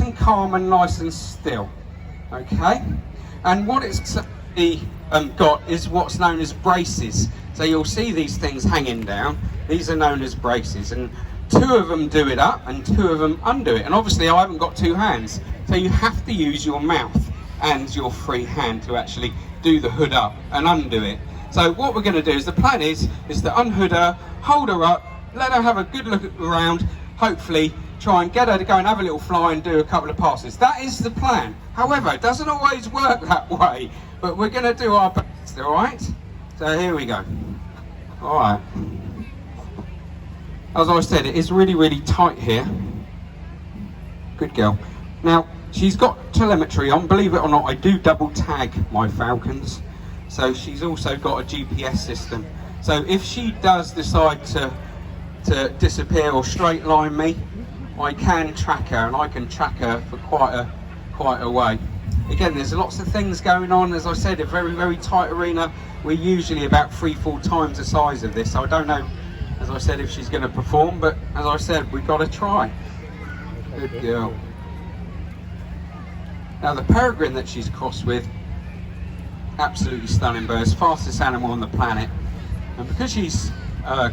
and calm and nice and still. Okay, and what it's got is what's known as braces. So you'll see these things hanging down. These are known as braces, and 2 of them do it up and 2 of them undo it. And obviously I haven't got 2 hands, so you have to use your mouth and your free hand to actually do the hood up and undo it. So what we're going to do is, the plan is to unhood her, hold her up, let her have a good look around, hopefully try and get her to go and have a little fly and do a couple of passes. That is the plan. However, it doesn't always work that way, but we're going to do our best, all right? So here we go. All right. As I said, it is really, really tight here. Good girl. Now, she's got telemetry on. Believe it or not, I do double tag my falcons. So she's also got a GPS system. So if she does decide to disappear or straight line me, I can track her, and I can track her for quite a way. Again, there's lots of things going on. As I said, a very, very tight arena. We're usually about 3-4 times the size of this. So I don't know, as I said, if she's going to perform, but as I said, we've got to try. Good girl. Now the peregrine that she's crossed with, absolutely stunning bird, fastest animal on the planet. And because she's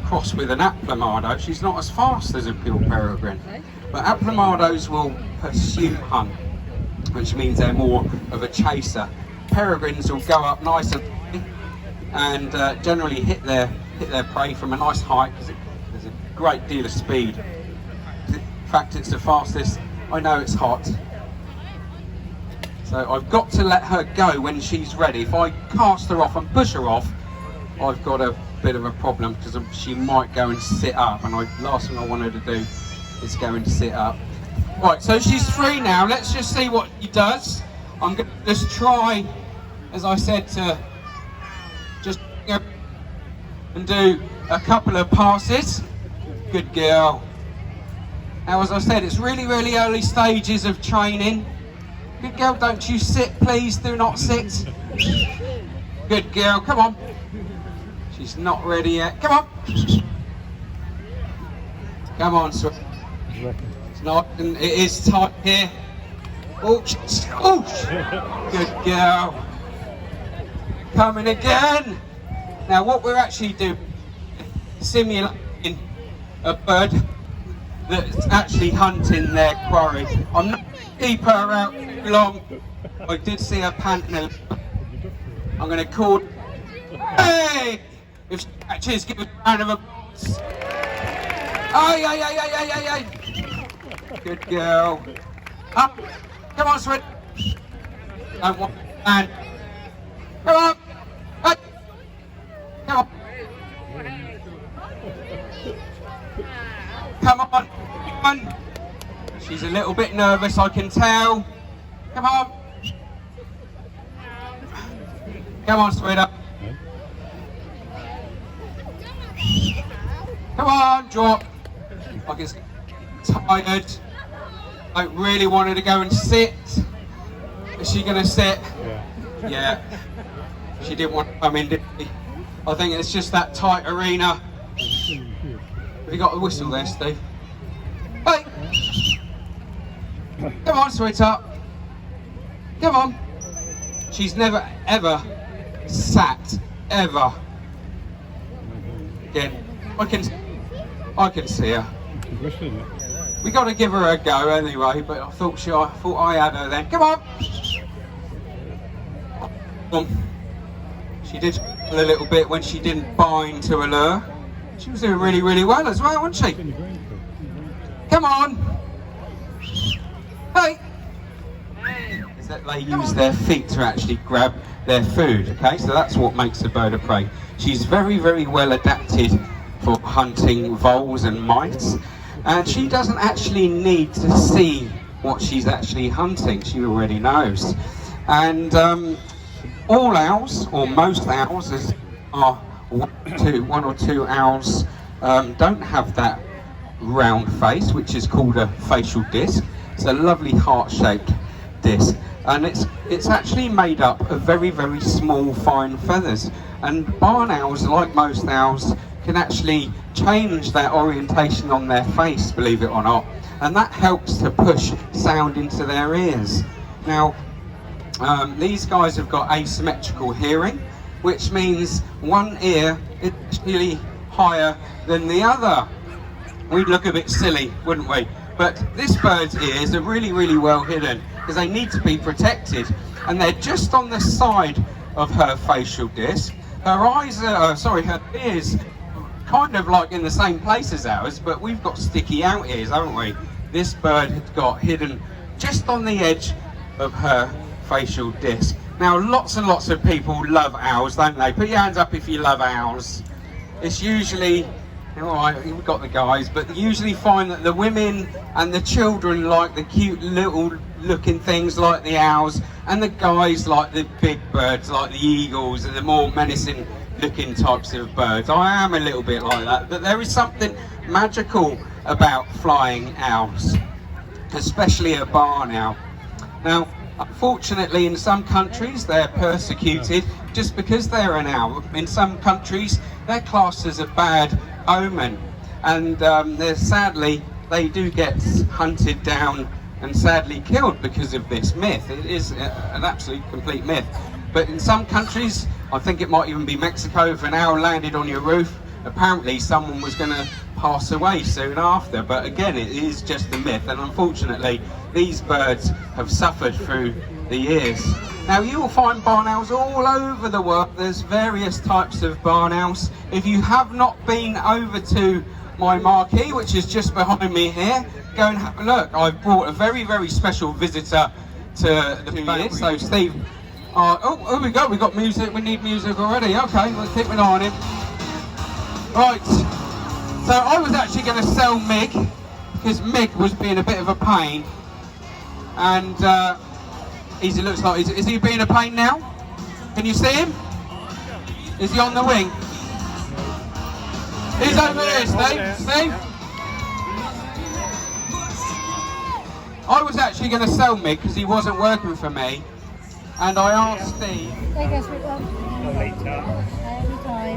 crossed with an Aplomado, she's not as fast as a pure peregrine. But Aplomados will pursue hunt, which means they're more of a chaser. Peregrines will go up nice and generally hit their prey from a nice height, because there's a great deal of speed. In fact, it's the fastest. I know it's hot. So I've got to let her go when she's ready. If I cast her off and push her off, I've got a bit of a problem, because she might go and sit up, and last thing I want her to do is go and sit up. Right, so she's free now. Let's just see what she does. I'm going to just try, as I said, to just go and do a couple of passes. Good girl. Now, as I said, it's really, really early stages of training. Good girl, don't you sit, please. Do not sit. Good girl, come on. She's not ready yet. Come on. Come on, sweet. It's not, and it is tight here. Oh, good girl. Coming again. Now, what we're actually doing, simulating a bird that's actually hunting their quarry. I'm not going to keep her out too long. I did see her panting a little. I'm going to call. Hey! If she catches, give a round of applause. Ay, ay, ay, ay, ay, ay, ay. Good girl. Up. Come on, sweet. Don't want and come on. Hey. Come on. Come on. Come on. She's a little bit nervous, I can tell. Come on. Come on, sweetheart. Come on, drop. I can see tired. I really want her to go and sit. Is she going to sit? Yeah. She didn't want to come in, did she? I think it's just that tight arena. Have you got a whistle there, Steve? Hey! Come on, sweetheart. Come on. She's never, ever sat, ever. Again, I can see her. We got to give her a go anyway, but I thought I had her then. Come on. She did a little bit when she didn't bind to a lure. She was doing really, really well as well, wasn't she? Come on. Hey. Is that they use their feet to actually grab their food, okay? So that's what makes a bird of prey. She's very, very well adapted for hunting voles and mice. And she doesn't actually need to see what she's actually hunting. She already knows. And all owls, or most owls, are one or two owls don't have that round face, which is called a facial disc. It's a lovely heart-shaped disc, and it's actually made up of very, very small, fine feathers. And barn owls, like most owls, can actually change their orientation on their face, believe it or not. and that helps to push sound into their ears. Now, these guys have got asymmetrical hearing, which means one ear is actually higher than the other. We'd look a bit silly, wouldn't we? But this bird's ears are really, really well hidden because they need to be protected, and they're just on the side of her facial disc. Her eyes are, her ears, kind of like in the same place as ours, but we've got sticky out ears, haven't we? This bird has got hidden just on the edge of her facial disc. Now, lots and lots of people love owls, don't they? Put your hands up if you love owls. It's usually, all right, we've got the guys, but you usually find that the women and the children like the cute little looking things like the owls, and the guys like the big birds like the eagles and the more menacing looking types of birds. I am a little bit like that, but there is something magical about flying owls, especially a barn owl. Now, unfortunately, in some countries they're persecuted just because they're an owl. In some countries they're classed as a bad omen, and sadly they do get hunted down and sadly killed because of this myth. It is an absolute complete myth. But in some countries, I think it might even be Mexico, if an owl landed on your roof, apparently someone was going to pass away soon after. But again, it is just a myth, and unfortunately these birds have suffered through the years. Now, you will find barn owls all over the world. There's various types of barn owls. If you have not been over to my marquee, which is just behind me here, go and have a look. I've brought a very, very special visitor to the year. So Steve, oh, we got music. We need music already. Okay, let's keep an eye on him. Right, so I was actually going to sell Mig, because Mig was being a bit of a pain, and he looks like, is he being a pain now? Can you see him? Is he on the wing? He's over there, Steve. I was actually going to sell Mig because he wasn't working for me, and I asked Steve. Every time.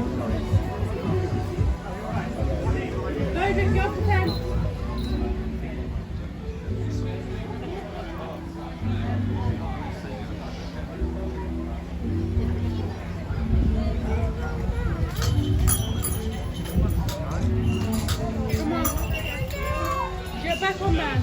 Get back on there.